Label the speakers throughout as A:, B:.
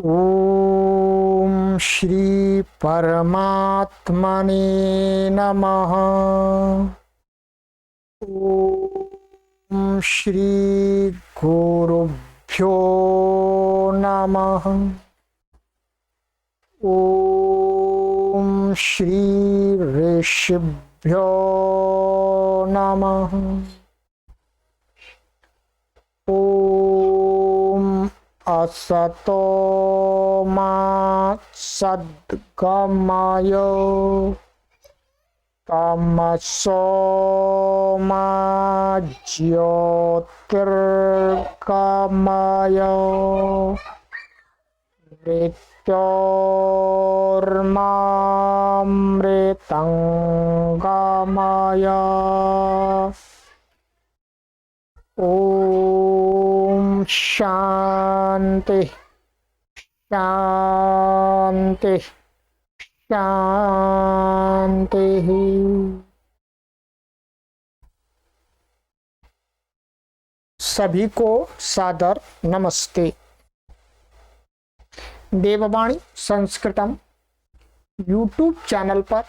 A: ओम श्री परमात्मने नमः। ओम श्री गुरुभ्यो नमः। ओम श्री ऋषिभ्यो नमः। ओम असतो मा सद्गमय तमसो मा ज्योतिर्गमय मृत्योर्मामृतंगमय। ओम शांति शांति शांति। सभी को सादर नमस्ते। देववाणी संस्कृतम यूट्यूब चैनल पर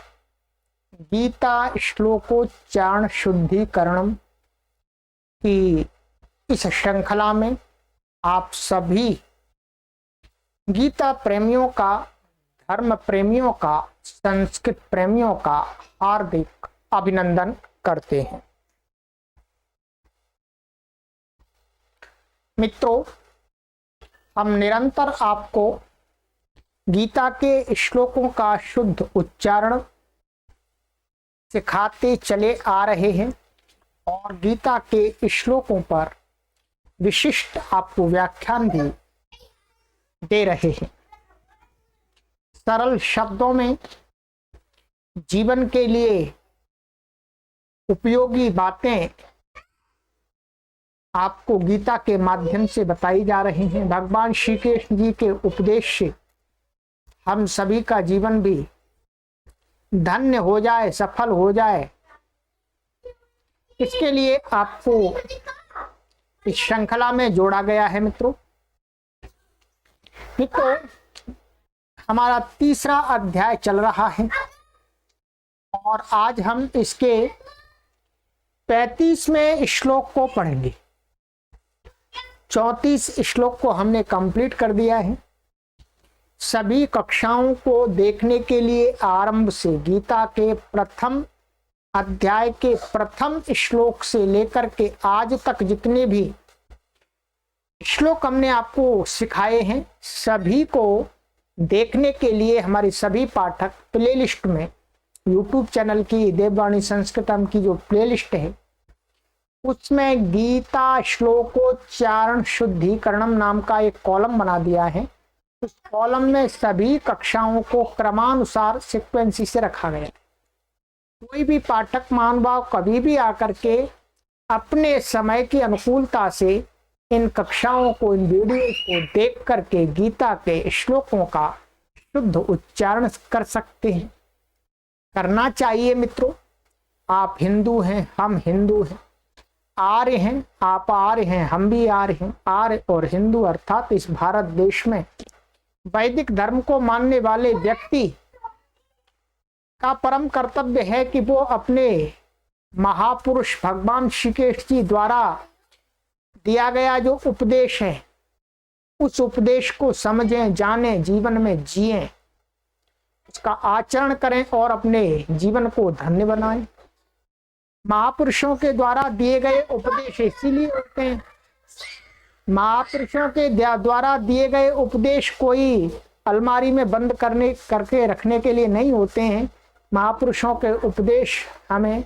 A: गीता श्लोकोच्चारण शुद्धिकरणम की इस श्रृंखला में आप सभी गीता प्रेमियों का, धर्म प्रेमियों का, संस्कृत प्रेमियों का हार्दिक अभिनंदन करते हैं। मित्रों, हम निरंतर आपको गीता के श्लोकों का शुद्ध उच्चारण सिखाते चले आ रहे हैं और गीता के श्लोकों पर विशिष्ट आपको व्याख्यान भी दे रहे हैं। सरल शब्दों में जीवन के लिए उपयोगी बातें आपको गीता के माध्यम से बताई जा रही हैं। भगवान श्री कृष्ण जी के उपदेश से हम सभी का जीवन भी धन्य हो जाए, सफल हो जाए, इसके लिए आपको इस श्रृंखला में जोड़ा गया है। मित्रों, हमारा तीसरा अध्याय चल रहा है और आज हम इसके 35वें श्लोक को पढ़ेंगे। 34 श्लोक को हमने कंप्लीट कर दिया है। सभी कक्षाओं को देखने के लिए आरंभ से गीता के प्रथम अध्याय के प्रथम श्लोक से लेकर के आज तक जितने भी श्लोक हमने आपको सिखाए हैं, सभी को देखने के लिए हमारे सभी पाठक प्लेलिस्ट में यूट्यूब चैनल की देववाणी संस्कृतम की जो प्लेलिस्ट है उसमें गीता श्लोकोच्चारण शुद्धिकरणम नाम का एक कॉलम बना दिया है। उस कॉलम में सभी कक्षाओं को क्रमानुसार सीक्वेंसी से रखा गया है। कोई भी पाठक महानुभाव कभी भी आकर के अपने समय की अनुकूलता से इन कक्षाओं को, इन वीडियो को देख करके गीता के श्लोकों का शुद्ध उच्चारण कर सकते हैं। करना चाहिए मित्रों। आप हिंदू हैं, हम हिंदू हैं, आर्य हैं, आप आर्य हैं, हम भी आर्य हैं। आर्य और हिंदू अर्थात इस भारत देश में वैदिक धर्म को मानने वाले व्यक्ति का परम कर्तव्य है कि वो अपने महापुरुष भगवान श्री कृष्ण जी द्वारा दिया गया जो उपदेश है उस उपदेश को समझें, जानें, जीवन में जिएं, उसका आचरण करें और अपने जीवन को धन्य बनाएं। महापुरुषों के द्वारा दिए गए उपदेश इसीलिए होते हैं। महापुरुषों के द्वारा दिए गए उपदेश कोई अलमारी में बंद करके रखने के लिए नहीं होते हैं। महापुरुषों के उपदेश हमें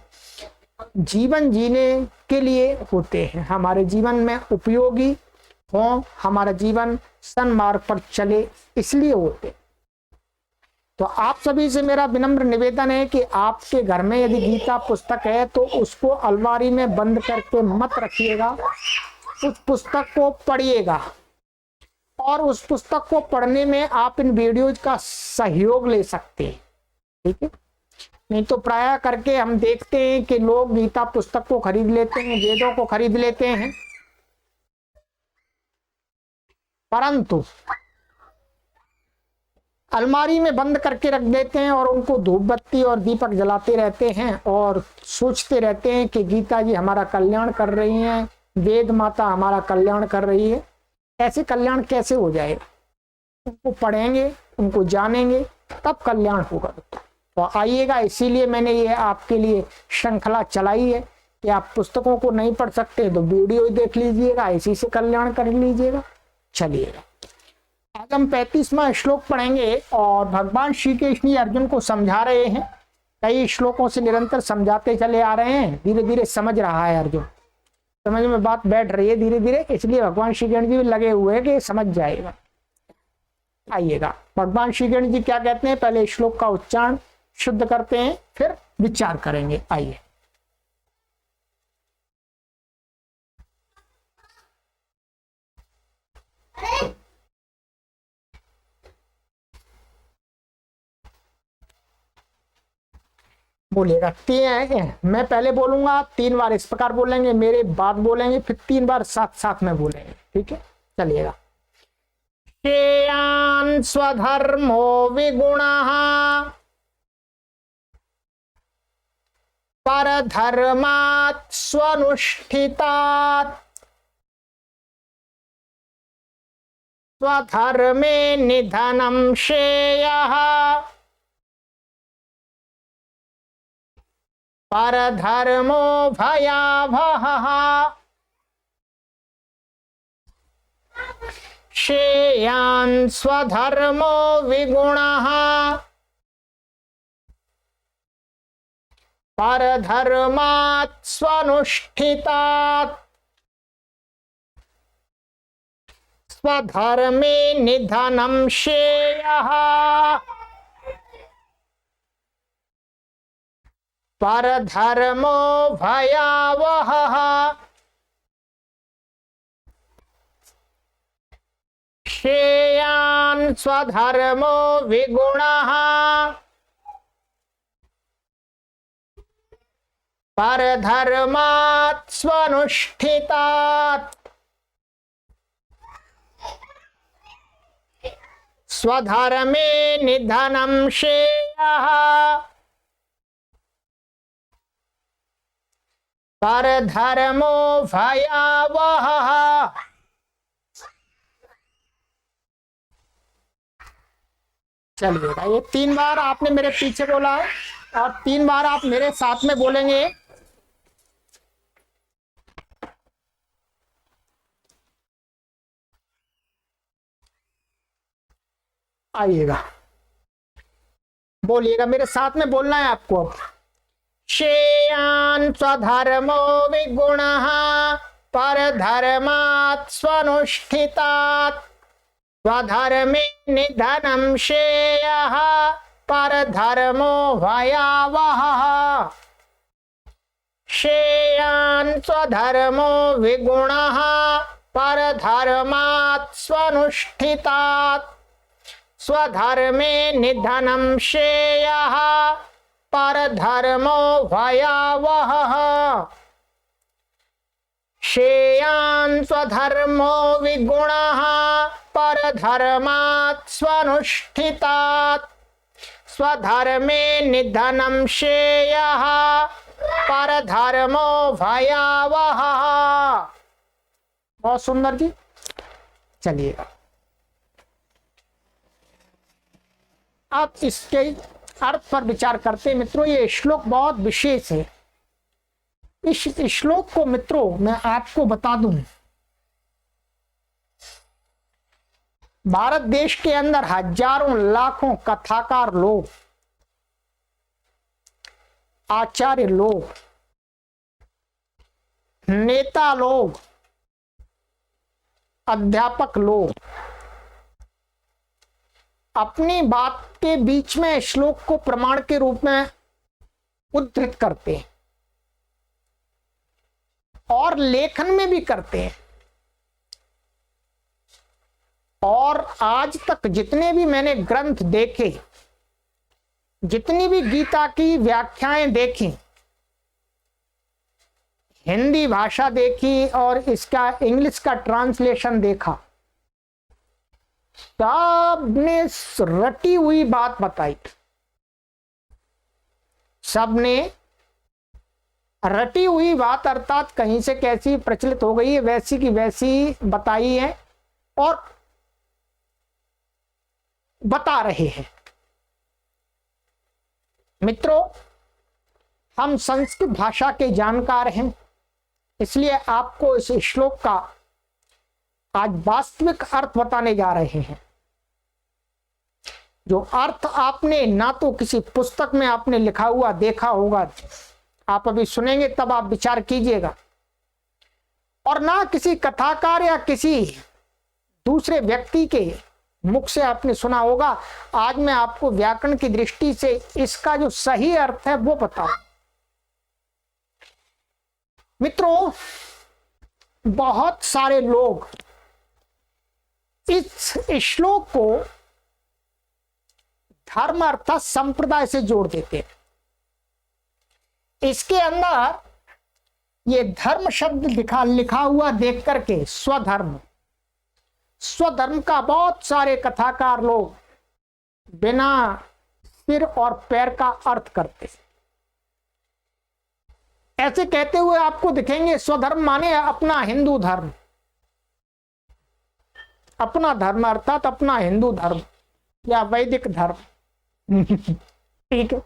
A: जीवन जीने के लिए होते हैं, हमारे जीवन में उपयोगी हो, हमारा जीवन सन्मार्ग पर चले, इसलिए होते। तो आप सभी से मेरा विनम्र निवेदन है कि आपके घर में यदि गीता पुस्तक है तो उसको अलमारी में बंद करके मत रखिएगा। उस पुस्तक को पढ़िएगा और उस पुस्तक को पढ़ने में आप इन वीडियोज का सहयोग ले सकते हैं। ठीक है, नहीं तो प्राय करके हम देखते हैं कि लोग गीता पुस्तक को खरीद लेते हैं, वेदों को खरीद लेते हैं, परंतु अलमारी में बंद करके रख देते हैं और उनको धूप बत्ती और दीपक जलाते रहते हैं और सोचते रहते हैं कि गीता जी हमारा कल्याण कर रही हैं, वेद माता हमारा कल्याण कर रही है। ऐसे कल्याण कैसे हो जाएगा? उनको पढ़ेंगे, उनको जानेंगे, तब कल्याण होगा। तो आइएगा, इसीलिए मैंने ये आपके लिए श्रृंखला चलाई है कि आप पुस्तकों को नहीं पढ़ सकते तो वीडियो ही देख लीजिएगा, इसी से कल्याण कर लीजिएगा। चलिएगा, आज हम 35वां श्लोक पढ़ेंगे और भगवान श्री कृष्ण अर्जुन को समझा रहे हैं। कई श्लोकों से निरंतर समझाते चले आ रहे हैं, धीरे धीरे समझ रहा है अर्जुन, समझ में बात बैठ रही है धीरे धीरे, इसलिए भगवान श्री कृष्ण जी भी लगे हुए हैं कि समझ जाएगा। आइएगा, भगवान श्री कृष्ण जी क्या कहते हैं, पहले श्लोक का उच्चारण शुद्ध करते हैं, फिर विचार करेंगे। आइए, बोलिएगा। मैं पहले बोलूंगा, 3 बार इस प्रकार बोलेंगे, मेरे बाद बोलेंगे, फिर 3 बार साथ साथ में बोलेंगे, ठीक है? चलिएगा। श्रेयान् स्वधर्मो विगुणः परधर्मात् स्वनुष्ठितात् स्वधर्मे निधनं श्रेयः परधर्मो भयावहः श्रेयान् स्वधर्मो विगुणः परधर्मात् स्वनुष्ठितात् स्वधर्मे निधनं श्रेयः परधर्मो भयावहः श्रेयान् स्वधर्मो विगुणः परधर्मात् स्वनुष्ठितात् स्वधर्मे निधनं श्रेयः परधर्मो भयावहः। चलिएगा, ये 3 बार आपने मेरे पीछे बोला है और 3 बार आप मेरे साथ में बोलेंगे। आइएगा, बोलिएगा, मेरे साथ में बोलना है आपको। अब श्रेयान् स्वधर्मो विगुणः परधर्मात् स्वनुष्ठितात् स्वधर्मे निधनं श्रेयः परधर्मो भयावहः श्रेयान् स्वधर्मो विगुणः परधर्मात् स्वनुष्ठितात् स्वधर्मे निधनं श्रेयः परधर्मो भयावहः श्रेयान् स्वधर्मो विगुणः परधर्मात् स्वनुष्ठितात् स्वधर्मे निधनं श्रेयः परधर्मो भयावहः। बहुत सुंदर जी। चलिए, आप इसके अर्थ पर विचार करते हैं। मित्रों, ये श्लोक बहुत विशेष है। इस श्लोक को मित्रों मैं आपको बता दूं, भारत देश के अंदर हजारों लाखों कथाकार लोग, आचार्य लोग, नेता लोग, अध्यापक लोग अपनी बात के बीच में श्लोक को प्रमाण के रूप में उद्धृत करते हैं और लेखन में भी करते हैं। और आज तक जितने भी मैंने ग्रंथ देखे, जितनी भी गीता की व्याख्याएं देखी, हिंदी भाषा देखी और इसका इंग्लिश का ट्रांसलेशन देखा, सबने रटी हुई बात बताई, सबने रटी हुई बात अर्थात कहीं से कैसी प्रचलित हो गई है वैसी की वैसी बताई है और बता रहे हैं। मित्रों, हम संस्कृत भाषा के जानकार हैं, इसलिए आपको इस श्लोक का आज वास्तविक अर्थ बताने जा रहे हैं। जो अर्थ आपने ना तो किसी पुस्तक में आपने लिखा हुआ देखा होगा, आप अभी सुनेंगे तब आप विचार कीजिएगा, और ना किसी कथाकार या किसी दूसरे व्यक्ति के मुख से आपने सुना होगा। आज मैं आपको व्याकरण की दृष्टि से इसका जो सही अर्थ है वो बताऊं। मित्रों, बहुत सारे लोग इस श्लोक को धर्म अर्थात संप्रदाय से जोड़ देते हैं। इसके अंदर ये धर्म शब्द लिखा हुआ देख करके स्वधर्म का बहुत सारे कथाकार लोग बिना सिर और पैर का अर्थ करते, ऐसे कहते हुए आपको दिखेंगे। स्वधर्म माने अपना हिंदू धर्म, अपना धर्म अर्थात अपना हिंदू धर्म या वैदिक धर्म। ठीक है।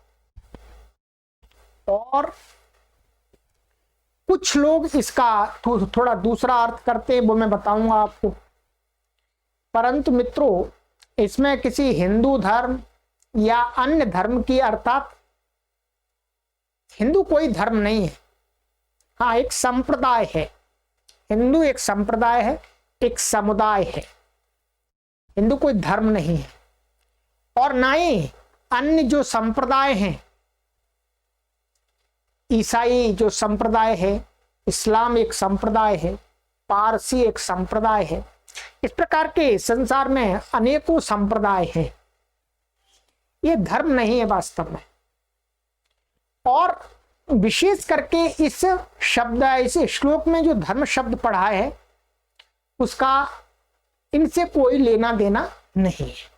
A: और कुछ लोग इसका थोड़ा दूसरा अर्थ करते हैं, वो मैं बताऊंगा आपको। परंतु मित्रों, इसमें किसी हिंदू धर्म या अन्य धर्म की, अर्थात हिंदू कोई धर्म नहीं है, हाँ एक संप्रदाय है। हिंदू एक संप्रदाय है, एक समुदाय है। हिंदू कोई धर्म नहीं है, और ना ही अन्य जो संप्रदाय हैं, ईसाई जो संप्रदाय है, इस्लाम एक संप्रदाय है, पारसी एक संप्रदाय है। इस प्रकार के संसार में अनेकों संप्रदाय हैं। ये धर्म नहीं है वास्तव में। और विशेष करके इस शब्द, इस श्लोक में जो धर्म शब्द पढ़ा है उसका इनसे कोई लेना देना नहीं है।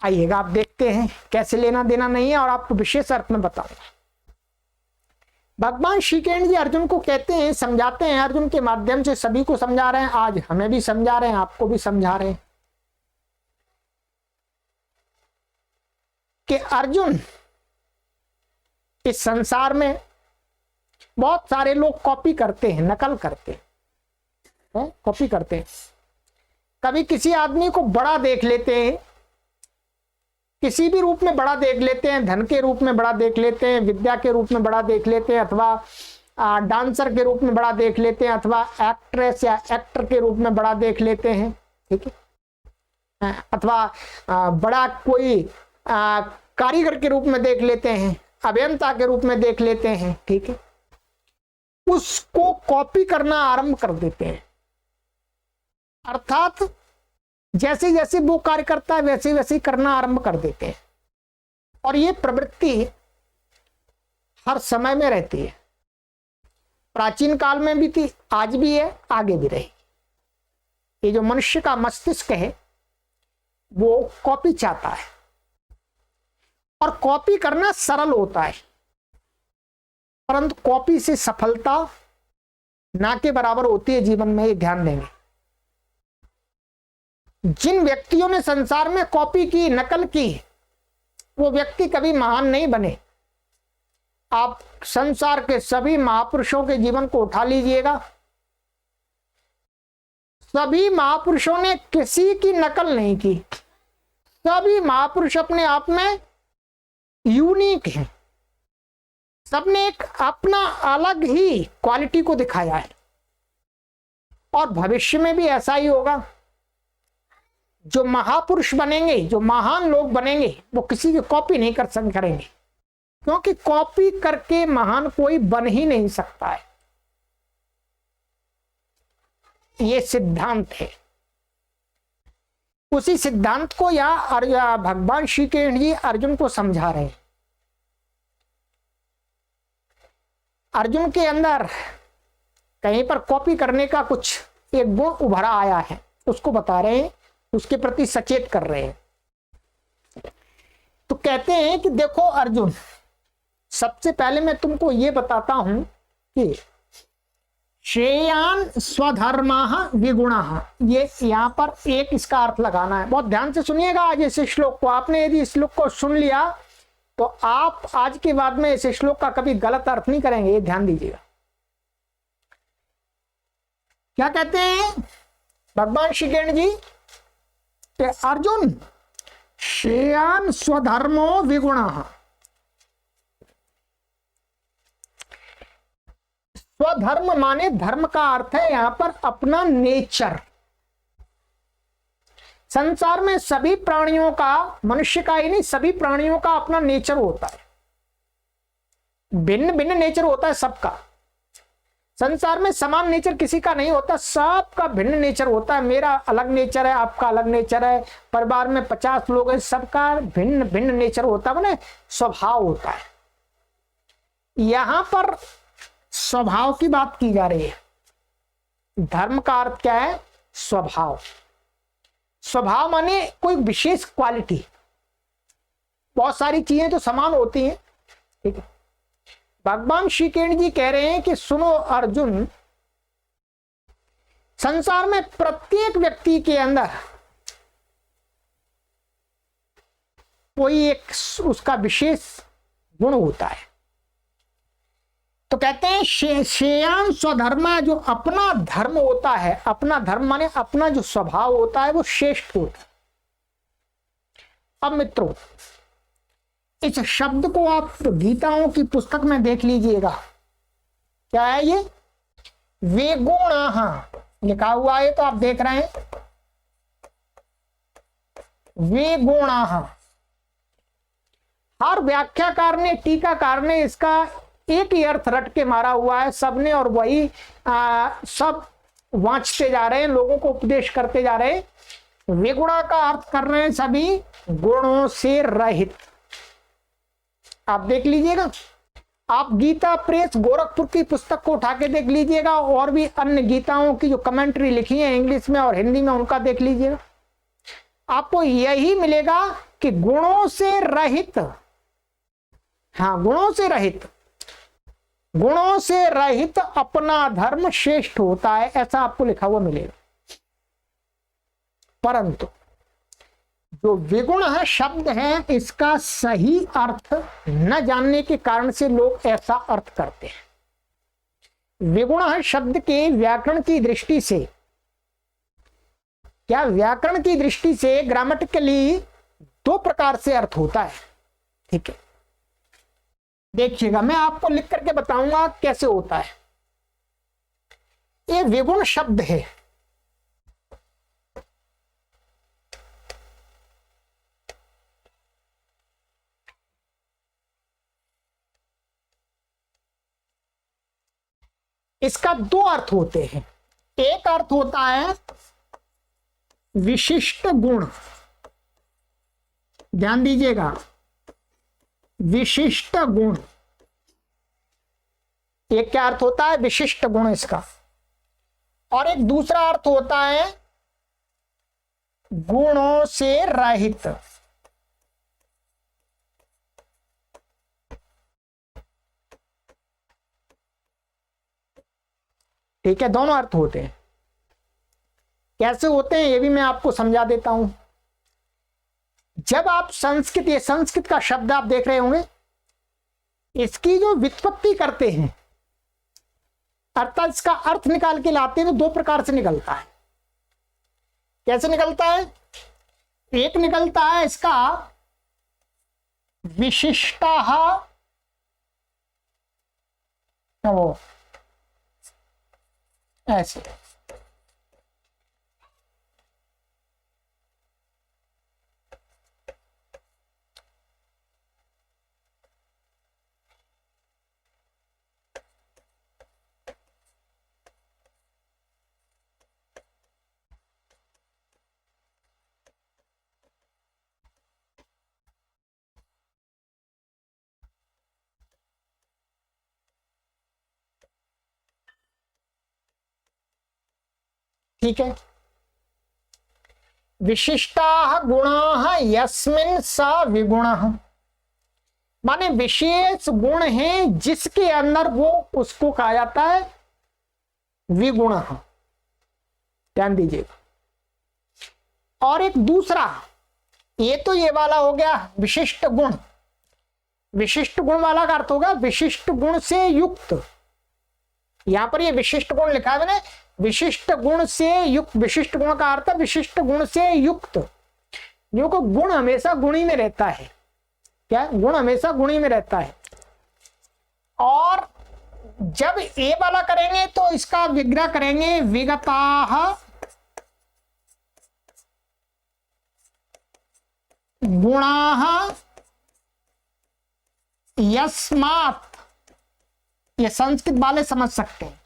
A: आइएगा आप देखते हैं कैसे लेना देना नहीं है, और आपको विशेष अर्थ में बताऊंगा। भगवान श्री कृष्ण जी अर्जुन को कहते हैं, समझाते हैं, अर्जुन के माध्यम से सभी को समझा रहे हैं। आज हमें भी समझा रहे हैं, आपको भी समझा रहे हैं कि अर्जुन, इस संसार में बहुत सारे लोग कॉपी करते हैं, नकल करते हैं, कॉपी करते हैं। कभी किसी आदमी को बड़ा देख लेते हैं, किसी भी रूप में बड़ा देख लेते हैं, धन के रूप में बड़ा देख लेते हैं, विद्या के रूप में बड़ा देख लेते हैं, अथवा डांसर के रूप में बड़ा देख लेते हैं, अथवा एक्ट्रेस या एक्टर के रूप में बड़ा देख लेते हैं। ठीक है। अथवा बड़ा कोई कारीगर के रूप में देख लेते हैं, अभियंता के रूप में देख लेते हैं। ठीक है। उसको कॉपी करना आरंभ कर देते हैं, अर्थात जैसे जैसे वो कार्य करता है वैसे वैसे करना आरंभ कर देते हैं। और ये प्रवृत्ति हर समय में रहती है। प्राचीन काल में भी थी, आज भी है, आगे भी रहेगी। ये जो मनुष्य का मस्तिष्क है वो कॉपी चाहता है, और कॉपी करना सरल होता है, परंतु कॉपी से सफलता ना के बराबर होती है जीवन में। ये ध्यान देंगे। जिन व्यक्तियों ने संसार में कॉपी की, नकल की, वो व्यक्ति कभी महान नहीं बने। आप संसार के सभी महापुरुषों के जीवन को उठा लीजिएगा, सभी महापुरुषों ने किसी की नकल नहीं की। सभी महापुरुष अपने आप में यूनिक हैं। सबने एक अपना अलग ही क्वालिटी को दिखाया है, और भविष्य में भी ऐसा ही होगा। जो महापुरुष बनेंगे, जो महान लोग बनेंगे, वो किसी की कॉपी नहीं करेंगे, क्योंकि कॉपी करके महान कोई बन ही नहीं सकता है। ये सिद्धांत है। उसी सिद्धांत को या भगवान श्री कृष्ण जी अर्जुन को समझा रहे हैं। अर्जुन के अंदर कहीं पर कॉपी करने का कुछ एक गुण उभरा आया है, उसको बता रहे हैं, उसके प्रति सचेत कर रहे हैं। तो कहते हैं कि देखो अर्जुन, सबसे पहले मैं तुमको ये बताता हूं कि श्रेयान स्वधर्माः विगुणाः, ये यहां पर एक इसका अर्थ लगाना है। बहुत ध्यान से सुनिएगा आज इस श्लोक को। आपने यदि इस श्लोक को सुन लिया तो आप आज के बाद में इस श्लोक का कभी गलत अर्थ नहीं करेंगे, ये ध्यान दीजिएगा। क्या कहते हैं भगवान श्री कृष्ण जी? अर्जुन, श्रेयान स्वधर्मो विगुणाः, स्वधर्म माने धर्म का अर्थ है यहां पर अपना नेचर। संसार में सभी प्राणियों का, मनुष्य का ही नहीं, सभी प्राणियों का अपना नेचर होता है, भिन्न भिन्न नेचर होता है सबका। संसार में समान नेचर किसी का नहीं होता, सबका भिन्न नेचर होता है। मेरा अलग नेचर है, आपका अलग नेचर है, परिवार में 50 लोग हैं, सबका भिन्न भिन्न नेचर होता है, माने स्वभाव होता है। यहां पर स्वभाव की बात की जा रही है। धर्म का अर्थ क्या है? स्वभाव। स्वभाव माने कोई विशेष क्वालिटी। बहुत सारी चीजें तो समान होती हैं, ठीक है। भगवान श्री कृष्ण जी कह रहे हैं कि सुनो अर्जुन, संसार में प्रत्येक व्यक्ति के अंदर कोई एक उसका विशेष गुण होता है। तो कहते हैं श्रेयान स्वधर्मा, जो अपना धर्म होता है, अपना धर्म माने अपना जो स्वभाव होता है वो श्रेष्ठ होता है। अब मित्रों, इस शब्द को आप गीताओं की पुस्तक में देख लीजिएगा। क्या है ये? विगुणाः लिखा हुआ है, तो आप देख रहे हैं विगुणाः। हर व्याख्याकार ने, टीकाकार ने इसका एक ही अर्थ रट के मारा हुआ है सबने, और वही सब वांचते जा रहे हैं, लोगों को उपदेश करते जा रहे हैं। विगुणा का अर्थ कर रहे हैं सभी गुणों से रहित। आप देख लीजिएगा, आप गीता प्रेस गोरखपुर की पुस्तक को उठा के देख लीजिएगा, और भी अन्य गीताओं की जो कमेंट्री लिखी है इंग्लिश में और हिंदी में, उनका देख लीजिएगा। आपको यही मिलेगा कि गुणों से रहित, हाँ गुणों से रहित, गुणों से रहित अपना धर्म श्रेष्ठ होता है, ऐसा आपको लिखा हुआ मिलेगा। परंतु जो विगुण है शब्द है, इसका सही अर्थ न जानने के कारण से लोग ऐसा अर्थ करते हैं। विगुण है शब्द के व्याकरण की दृष्टि से, क्या व्याकरण की दृष्टि से ग्रामेटिकली दो प्रकार से अर्थ होता है, ठीक है। देखिएगा, मैं आपको लिख करके बताऊंगा कैसे होता है। ये विगुण शब्द है, इसका दो अर्थ होते हैं। एक अर्थ होता है विशिष्ट गुण, ध्यान दीजिएगा, विशिष्ट गुण। एक क्या अर्थ होता है? विशिष्ट गुण इसका। और एक दूसरा अर्थ होता है गुणों से रहित। ठीक है, दोनों अर्थ होते हैं। कैसे होते हैं ये भी मैं आपको समझा देता हूं। जब आप संस्कृत, ये संस्कृत का शब्द आप देख रहे होंगे, इसकी जो व्युत्पत्ति करते हैं, अर्थात इसका अर्थ निकाल के लाते हैं, तो दो प्रकार से निकलता है। कैसे निकलता है? एक निकलता है इसका विशिष्टाः, वो ऐसे, ठीक है। विशिष्टा गुणा यस्मिन् स विगुण, माने विशेष गुण है जिसके अंदर वो, उसको कहा जाता है विगुण। ध्यान दीजिएगा। और एक दूसरा, ये तो ये वाला हो गया विशिष्ट गुण। विशिष्ट गुण वाला का अर्थ होगा विशिष्ट गुण से युक्त। यहां पर ये विशिष्ट गुण लिखा है मैंने, विशिष्ट गुण से युक्त। विशिष्ट गुण का अर्थ विशिष्ट गुण से युक्त, जो को गुण हमेशा गुणी में रहता है। क्या? गुण हमेशा गुणी में रहता है। और जब ए वाला करेंगे तो इसका विग्रह करेंगे विगताः गुणाः यस्मात्। ये संस्कृत वाले समझ सकते हैं,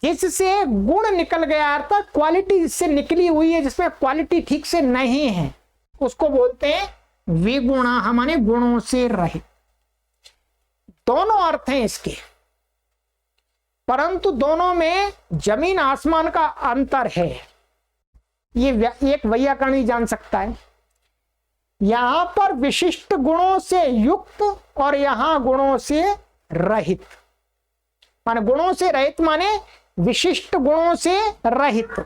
A: जिससे गुण निकल गया, अर्थात क्वालिटी जिससे निकली हुई है, जिसमें क्वालिटी ठीक से नहीं है, उसको बोलते हैं विगुणा, माने गुणों से रहित। दोनों अर्थ हैं इसके, परंतु दोनों में जमीन आसमान का अंतर है। ये एक वैयाकरणी जान सकता है। यहां पर विशिष्ट गुणों से युक्त और यहां गुणों से रहित। माने गुणों से रहित माने विशिष्ट गुणों से रहित।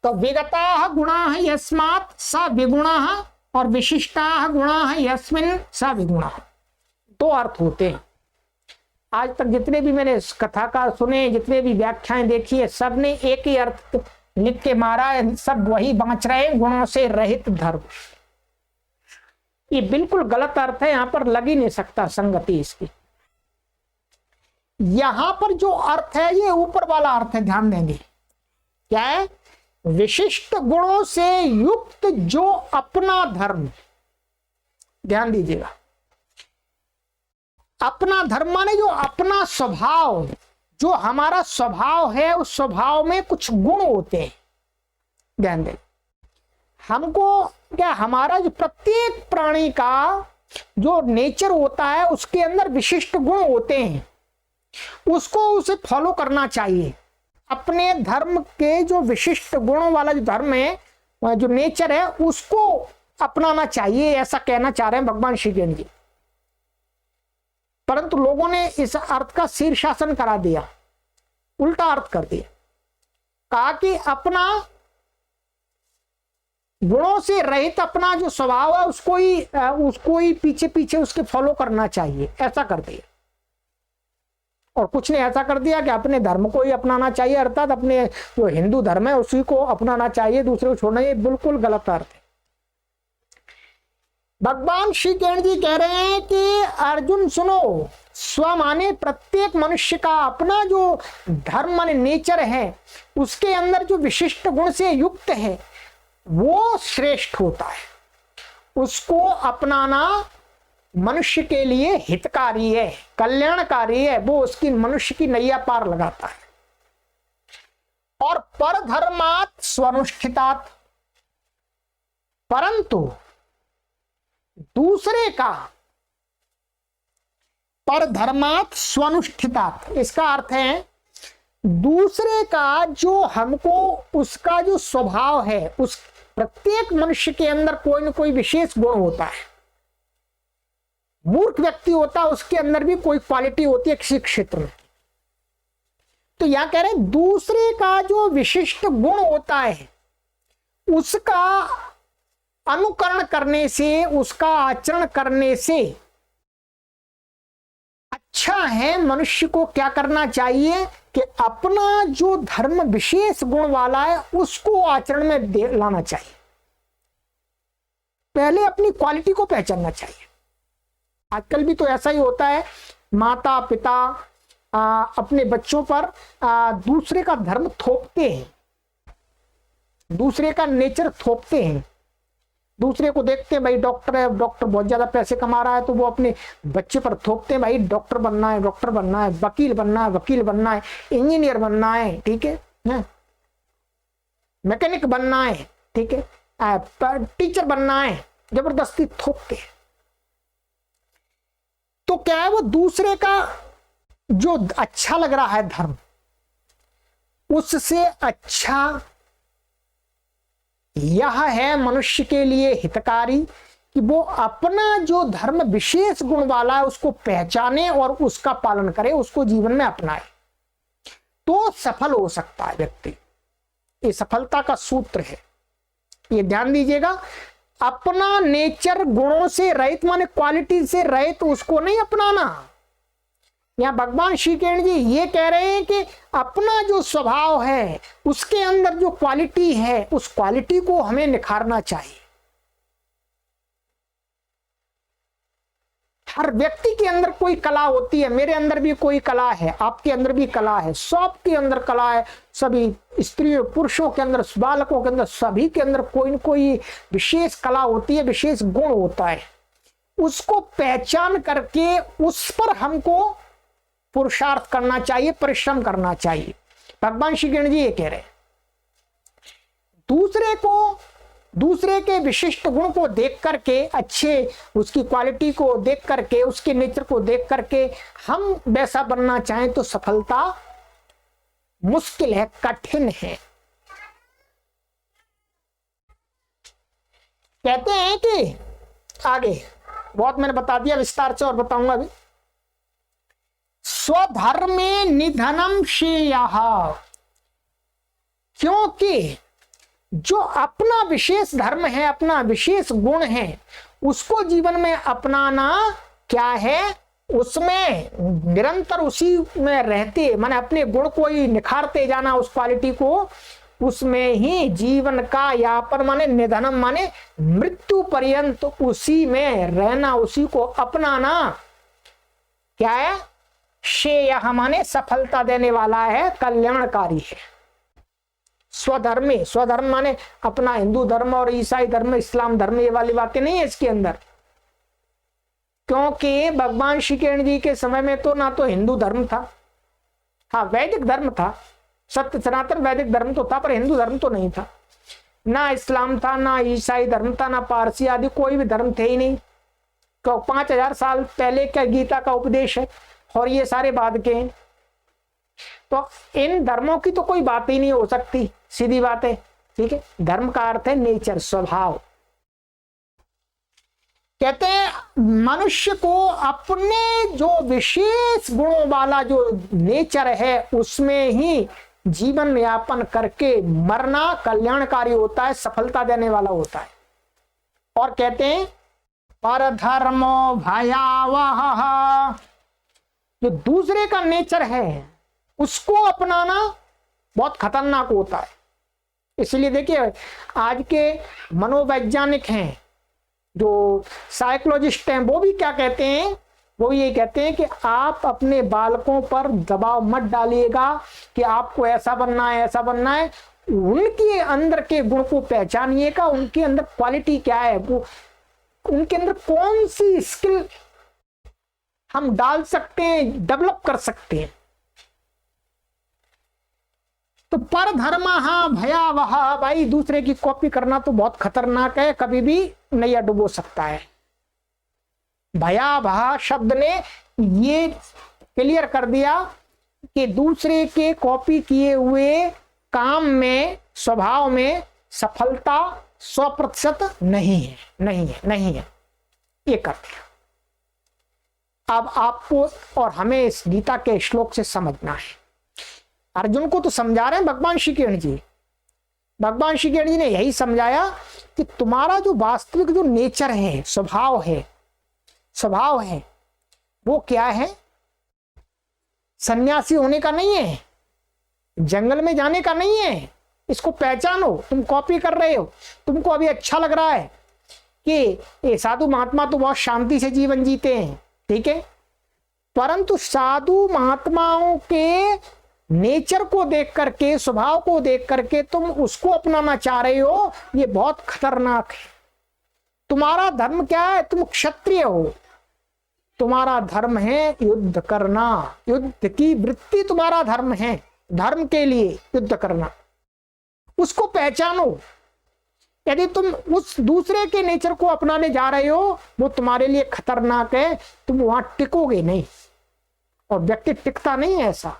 A: तो विगताः गुणाः यस्मात् स विगुणः और विशिष्टाः गुणाः यस्मिन् स विगुणः, दो अर्थ होते हैं। आज तक जितने भी मैंने इस कथा का सुने, जितने भी व्याख्याएं देखी है, सब ने एक ही अर्थ लिख के मारा है, सब वही बांच रहे हैं, गुणों से रहित धर्म। ये बिल्कुल गलत अर्थ है, यहां पर लग ही नहीं सकता संगति इसकी। यहां पर जो अर्थ है ये ऊपर वाला अर्थ है, ध्यान देंगे। क्या है? विशिष्ट गुणों से युक्त जो अपना धर्म। ध्यान दीजिएगा, अपना धर्म माने जो अपना स्वभाव, जो हमारा स्वभाव है, उस स्वभाव में कुछ गुण होते हैं। ध्यान दें, हमको क्या, हमारा जो प्रत्येक प्राणी का जो नेचर होता है उसके अंदर विशिष्ट गुण होते हैं, उसको उसे फॉलो करना चाहिए। अपने धर्म के जो विशिष्ट गुणों वाला जो धर्म है, जो नेचर है, उसको अपनाना चाहिए, ऐसा कहना चाह रहे हैं भगवान श्री कृष्ण जी। परंतु लोगों ने इस अर्थ का शीर्षासन करा दिया, उल्टा अर्थ कर दिया। कहा कि अपना गुणों से रहित अपना जो स्वभाव है उसको ही पीछे पीछे उसके फॉलो करना चाहिए, ऐसा कर दिया। और कुछ ने ऐसा कर दिया कि अपने धर्म को ही अपनाना चाहिए, अर्थात अपने जो हिंदू धर्म है उसी को अपनाना चाहिए, दूसरे को छोड़ना। ये बिल्कुल गलत अर्थ है। भगवान श्री कृष्ण जी कह रहे हैं कि अर्जुन सुनो, स्व माने प्रत्येक मनुष्य का अपना जो धर्म माने नेचर है, उसके अंदर जो विशिष्ट गुण से युक्त है वो श्रेष्ठ होता है। उसको अपनाना मनुष्य के लिए हितकारी है, कल्याणकारी है, वो उसकी मनुष्य की नैया पार लगाता है। और परधर्मात् स्वनुष्ठितात्, परंतु दूसरे का, परधर्मात् स्वनुष्ठितात्, इसका अर्थ है दूसरे का जो हमको, उसका जो स्वभाव है, उस प्रत्येक मनुष्य के अंदर कोई ना कोई विशेष गुण होता है। मूर्ख व्यक्ति होता है, उसके अंदर भी कोई क्वालिटी होती है किसी क्षेत्र में। तो यहां कह रहे हैं दूसरे का जो विशिष्ट गुण होता है उसका अनुकरण करने से, उसका आचरण करने से अच्छा है। मनुष्य को क्या करना चाहिए कि अपना जो धर्म विशेष गुण वाला है उसको आचरण में लाना चाहिए। पहले अपनी क्वालिटी को पहचानना चाहिए। आजकल भी तो ऐसा ही होता है, माता पिता अपने बच्चों पर दूसरे का धर्म थोपते हैं, दूसरे का नेचर थोपते हैं। दूसरे को देखते हैं भाई डॉक्टर है, डॉक्टर बहुत ज्यादा पैसे कमा रहा है, तो वो अपने बच्चे पर थोपते हैं भाई डॉक्टर बनना है, डॉक्टर बनना है, वकील बनना है, वकील बनना है, इंजीनियर बनना है, ठीक है, मैकेनिक बनना है, ठीक है, टीचर बनना है, जबरदस्ती थोपते हैं। तो क्या है, वो दूसरे का जो अच्छा लग रहा है धर्म, उससे अच्छा यह है मनुष्य के लिए हितकारी कि वो अपना जो धर्म विशेष गुण वाला है उसको पहचाने और उसका पालन करे, उसको जीवन में अपनाए, तो सफल हो सकता है व्यक्ति। ये सफलता का सूत्र है, ये ध्यान दीजिएगा। अपना नेचर गुणों से रहित माने क्वालिटी से रहित उसको नहीं अपनाना। यहाँ भगवान श्री कृष्ण जी ये कह रहे हैं कि अपना जो स्वभाव है उसके अंदर जो क्वालिटी है उस क्वालिटी को हमें निखारना चाहिए। हर व्यक्ति के अंदर कोई कला होती है, मेरे अंदर भी कोई कला है, आपके अंदर भी कला है, सबके अंदर कला है, सभी स्त्रियों पुरुषों के अंदर, बालकों के अंदर, सभी के अंदर कोई न कोई विशेष कला होती है, विशेष गुण होता है। उसको पहचान करके उस पर हमको पुरुषार्थ करना चाहिए, परिश्रम करना चाहिए। भगवान श्री कृष्ण जी ये कह रहे हैं। दूसरे के विशिष्ट गुण को देख करके, अच्छे उसकी क्वालिटी को देख करके, उसके नेचर को देख करके हम वैसा बनना चाहें तो सफलता मुश्किल है, कठिन है। कहते हैं कि आगे बहुत मैंने बता दिया, विस्तार से और बताऊंगा अभी। स्वधर्मे निधनम श्रेयः, क्योंकि जो अपना विशेष धर्म है, अपना विशेष गुण है, उसको जीवन में अपनाना क्या है, उसमें निरंतर उसी में रहते माने अपने गुण को ही निखारते जाना, उस क्वालिटी को, उसमें ही जीवन का यापन माने निधनम माने मृत्यु पर्यंत उसी में रहना, उसी को अपनाना क्या है, श्रेयः माने सफलता देने वाला है, कल्याणकारी है। स्वधर्म, स्वधर्म माने अपना हिंदू धर्म और ईसाई धर्म, इस्लाम धर्म, ये वाली बातें नहीं है इसके अंदर। क्योंकि भगवान श्री कृष्ण जी के समय में तो ना तो हिंदू धर्म था, हाँ वैदिक धर्म था, सत्य सनातन वैदिक धर्म तो था, पर हिंदू धर्म तो नहीं था। ना इस्लाम था, ना ईसाई धर्म था, ना पारसी आदि कोई भी धर्म थे ही नहीं। तो 5000 साल पहले का गीता का उपदेश है और ये सारे बाद के हैं। तो इन धर्मों की तो कोई बात ही नहीं हो सकती, सीधी बात है। ठीक है, धर्म का अर्थ है नेचर, स्वभाव। कहते हैं मनुष्य को अपने जो विशेष गुणों वाला जो नेचर है उसमें ही जीवन यापन करके मरना कल्याणकारी होता है, सफलता देने वाला होता है। और कहते हैं परधर्मो भयावह, जो दूसरे का नेचर है उसको अपनाना बहुत खतरनाक होता है। इसलिए देखिए आज के मनोवैज्ञानिक हैं, जो साइकोलॉजिस्ट हैं, वो भी क्या कहते हैं, वो ये कहते हैं कि आप अपने बालकों पर दबाव मत डालिएगा कि आपको ऐसा बनना है, ऐसा बनना है। उनके अंदर के गुण को पहचानिएगा, उनके अंदर क्वालिटी क्या है, वो उनके अंदर कौन सी स्किल हम डाल सकते हैं, डेवलप कर सकते हैं। तो परधर्म भयावह, भाई दूसरे की कॉपी करना तो बहुत खतरनाक है, कभी भी नैया डुबो सकता है। भयावह शब्द ने ये क्लियर कर दिया कि दूसरे के कॉपी किए हुए काम में, स्वभाव में सफलता 100% नहीं है, नहीं है, नहीं है, ये कर दिया। अब आपको और हमें इस गीता के श्लोक से समझना है। अर्जुन को तो समझा रहे हैं भगवान श्री कृष्ण जी। भगवान श्री कृष्ण जी ने यही समझाया कि तुम्हारा जो वास्तविक जो नेचर है, स्वभाव है, स्वभाव है, वो क्या है, सन्यासी होने का नहीं है, जंगल में जाने का नहीं है। इसको पहचानो। तुम कॉपी कर रहे हो, तुमको अभी अच्छा लग रहा है कि ये साधु महात्मा तो बहुत शांति से जीवन जीते हैं, ठीक है, परंतु साधु महात्माओं के नेचर को देख करके, स्वभाव को देख करके तुम उसको अपनाना चाह रहे हो, ये बहुत खतरनाक है। तुम्हारा धर्म क्या है, तुम क्षत्रिय हो, तुम्हारा धर्म है युद्ध करना, युद्ध की वृत्ति तुम्हारा धर्म है, धर्म के लिए युद्ध करना, उसको पहचानो। यदि तुम उस दूसरे के नेचर को अपनाने जा रहे हो, वो तुम्हारे लिए खतरनाक है, तुम वहां टिकोगे नहीं, और व्यक्ति टिकता नहीं है ऐसा।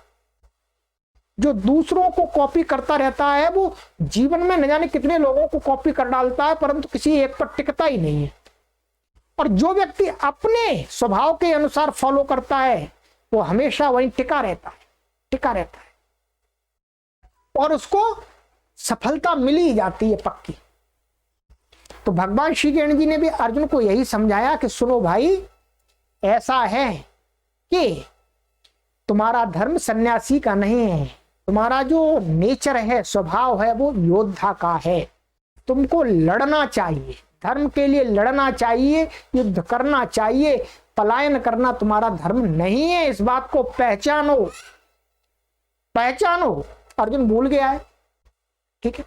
A: जो दूसरों को कॉपी करता रहता है वो जीवन में न जाने कितने लोगों को कॉपी कर डालता है, परंतु किसी एक पर टिकता ही नहीं है। और जो व्यक्ति अपने स्वभाव के अनुसार फॉलो करता है वो हमेशा वहीं टिका रहता है और उसको सफलता मिल ही जाती है पक्की। तो भगवान श्री कृष्ण जी ने भी अर्जुन को यही समझाया कि सुनो भाई, ऐसा है कि तुम्हारा धर्म सन्यासी का नहीं है, तुम्हारा जो नेचर है, स्वभाव है, वो योद्धा का है। तुमको लड़ना चाहिए, धर्म के लिए लड़ना चाहिए, युद्ध करना चाहिए। पलायन करना तुम्हारा धर्म नहीं है, इस बात को पहचानो। अर्जुन भूल गया है, ठीक है।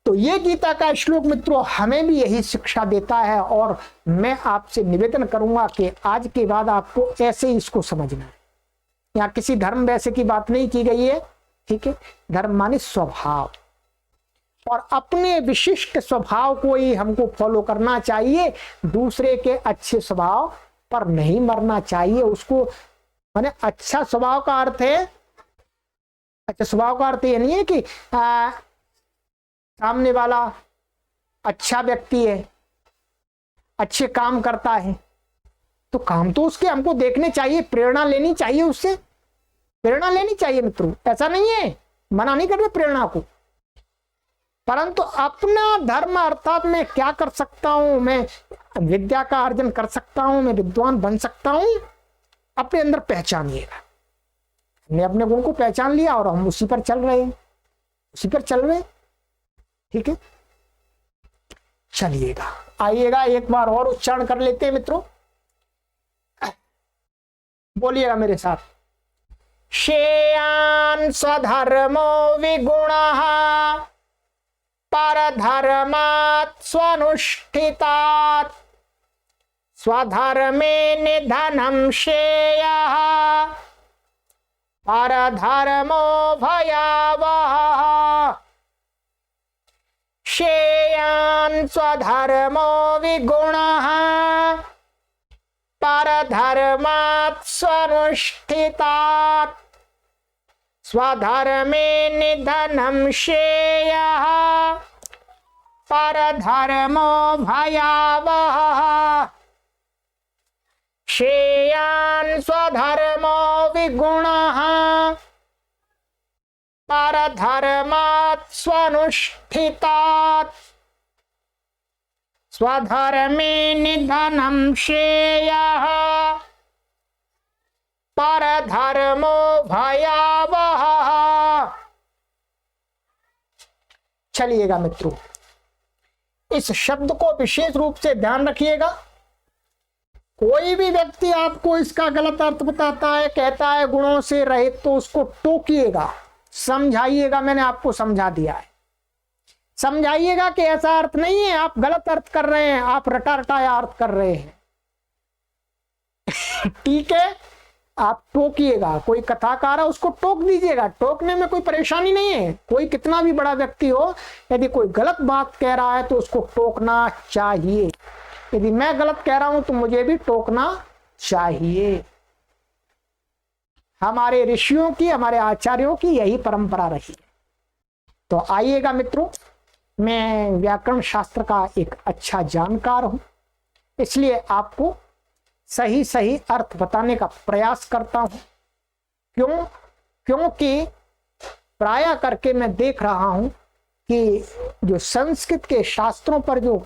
A: तो ये गीता का श्लोक मित्रों हमें भी यही शिक्षा देता है और मैं आपसे निवेदन करूंगा कि आज के बाद आपको ऐसे ही इसको समझना है। यहाँ किसी धर्म वैसे की बात नहीं की गई है, ठीक है। धर्म माने स्वभाव, और अपने विशिष्ट स्वभाव को ही हमको फॉलो करना चाहिए। दूसरे के अच्छे स्वभाव पर नहीं मरना चाहिए। उसको माने अच्छा स्वभाव का अर्थ है, अच्छा स्वभाव का अर्थ ये नहीं है कि सामने वाला अच्छा व्यक्ति है, अच्छे काम करता है तो काम तो उसके हमको देखने चाहिए, प्रेरणा लेनी चाहिए, उससे प्रेरणा लेनी चाहिए मित्रों। ऐसा नहीं है, मना नहीं कर रहे प्रेरणा को, परंतु अपना धर्म अर्थात मैं क्या कर सकता हूं, मैं विद्या का अर्जन कर सकता हूं, मैं विद्वान बन सकता हूं, अपने अंदर पहचानिएगा। हमने अपने गुण को पहचान लिया और हम उसी पर चल रहे हैं, उसी पर चल रहे, ठीक है। चलिएगा, आइएगा एक बार और उच्चारण कर लेते हैं मित्रों, बोलिएगा मेरे साथ। श्रेयान् स्वधर्मो विगुणः परधर्मात् स्वनुष्ठितात् स्वधर्मे निधनं श्रेयः परधर्मो भयावहः। श्रेयान् स्वधर्मो विगुणः परधर्मात् स्वनुष्ठितात् स्वधर्मे निधनं श्रेयः परधर्मो भयावहः। श्रेयान् स्वधर्मो विगुणः परधर्मात् स्वनुष्ठितात् स्वधर्मे निधनं श्रेयः परधर्मो भयावहः। चलिएगा मित्रों, इस शब्द को विशेष रूप से ध्यान रखिएगा। कोई भी व्यक्ति आपको इसका गलत अर्थ बताता है, कहता है गुणों से रहित, तो उसको टोकिएगा, समझाइएगा। मैंने आपको समझा दिया है, समझाइएगा कि ऐसा अर्थ नहीं है, आप गलत अर्थ कर रहे हैं, आप रटा रटाया अर्थ कर रहे हैं। ठीक है, आप टोकिएगा। कोई कथाकार है उसको टोक दीजिएगा, टोकने में कोई परेशानी नहीं है। कोई कितना भी बड़ा व्यक्ति हो, यदि कोई गलत बात कह रहा है तो उसको टोकना चाहिए। यदि मैं गलत कह रहा हूं तो मुझे भी टोकना चाहिए। हमारे ऋषियों की, हमारे आचार्यों की यही परंपरा रही। तो आइएगा मित्रों, मैं व्याकरण शास्त्र का एक अच्छा जानकार हूं, इसलिए आपको सही सही अर्थ बताने का प्रयास करता हूं। क्योंकि प्राय करके मैं देख रहा हूं कि जो संस्कृत के शास्त्रों पर जो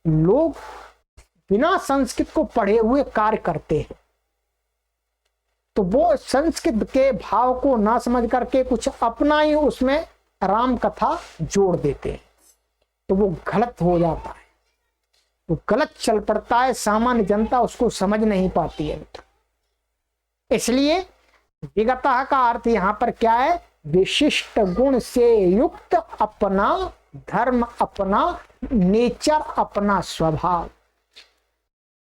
A: लोग बिना संस्कृत को पढ़े हुए कार्य करते हैं, तो वो संस्कृत के भाव को ना समझ करके कुछ अपना ही उसमें राम कथा जोड़ देते हैं, तो वो गलत हो जाता है, वो गलत चल पड़ता है। सामान्य जनता उसको समझ नहीं पाती है। इसलिए विगतः का अर्थ यहां पर क्या है? विशिष्ट गुण से युक्त अपना धर्म, अपना नेचर, अपना स्वभाव।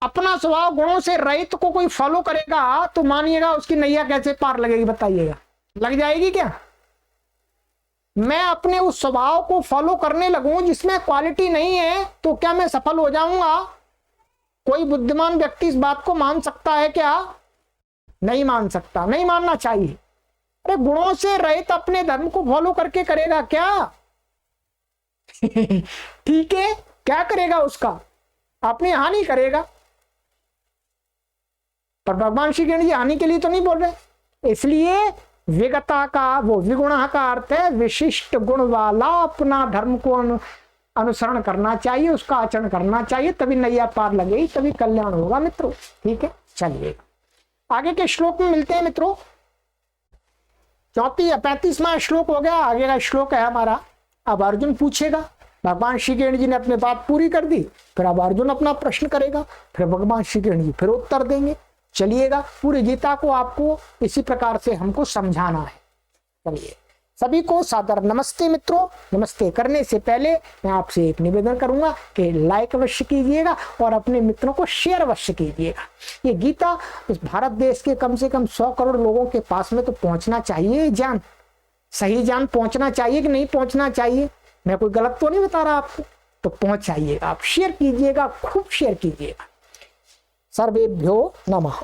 A: अपना स्वभाव गुणों से रहित को कोई फॉलो करेगा तो मानिएगा उसकी नैया कैसे पार लगेगी, बताइएगा, लग जाएगी क्या? मैं अपने उस स्वभाव को फॉलो करने लगूं जिसमें क्वालिटी नहीं है तो क्या मैं सफल हो जाऊंगा? कोई बुद्धिमान व्यक्ति इस बात को मान सकता है क्या? नहीं मान सकता, नहीं मानना चाहिए। अरे गुणों से रहित अपने धर्म को फॉलो करके करेगा क्या? ठीक है, क्या करेगा उसका? अपनी हानि करेगा। पर भगवान श्री कृष्ण जी हानि के लिए तो नहीं बोल रहे। इसलिए विगता का, वो विगुणा का अर्थ है विशिष्ट गुण वाला अपना धर्म को अनुसरण करना चाहिए, उसका आचरण करना चाहिए, तभी नैया पार लगेगी, तभी कल्याण होगा मित्रों। ठीक है, चलिए आगे के श्लोक में मिलते हैं मित्रों। 35वां श्लोक हो गया। आगे का श्लोक है हमारा, अब अर्जुन पूछेगा। भगवान श्री कृष्ण जी ने अपनी बात पूरी कर दी, फिर अब अर्जुन अपना प्रश्न करेगा, फिर भगवान श्री कृष्ण जी फिर उत्तर देंगे। चलिएगा, पूरी गीता को आपको इसी प्रकार से हमको समझाना है। चलिए, सभी को सादर नमस्ते मित्रों। नमस्ते करने से पहले मैं आपसे एक निवेदन करूंगा कि लाइक अवश्य कीजिएगा और अपने मित्रों को शेयर अवश्य कीजिएगा। ये गीता इस भारत देश के कम से कम 100 करोड़ लोगों के पास में तो पहुंचना चाहिए। ज्ञान, सही ज्ञान पहुंचना चाहिए कि नहीं पहुंचना चाहिए? मैं कोई गलत तो नहीं बता रहा आपको, तो पहुंचाइएगा, आप शेयर कीजिएगा, खूब शेयर कीजिएगा। सर्वेभ्यो नमः।